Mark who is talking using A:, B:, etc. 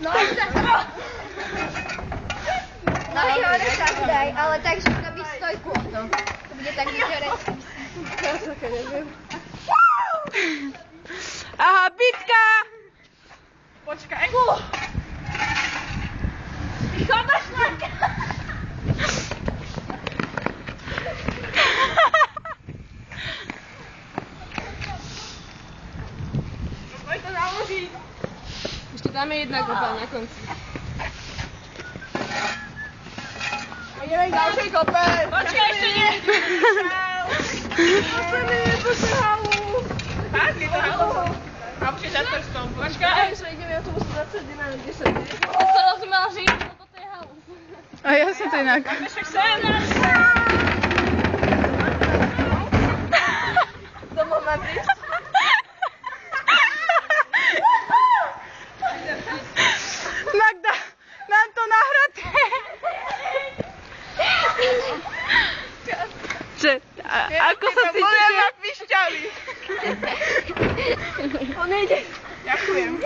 A: No hore sa daj, ale tak, že robíš stojku o to. To bude tak teoreticky. Ja sa to neviem.
B: Aha, bitka!
C: Počkaj.
A: Chodáš Marka!
C: Poď to naložiť.
B: Ešte dáme jedna kopa na konci.
C: Ideme k ďalšej kope. Počkaj, ešte nie. Poďme halu. Tak, je to halu. A už je za prstom. Počkaj. Že ideme autobusu 21 na 10.
B: Ja som rozumela, že idem do tej halu. A ja som to inak.
C: Poďme však sem.
A: Domov mám prísť.
B: Magda, nám to nahraté. Ako sa cítiš?
C: On nejde. Ďakujem.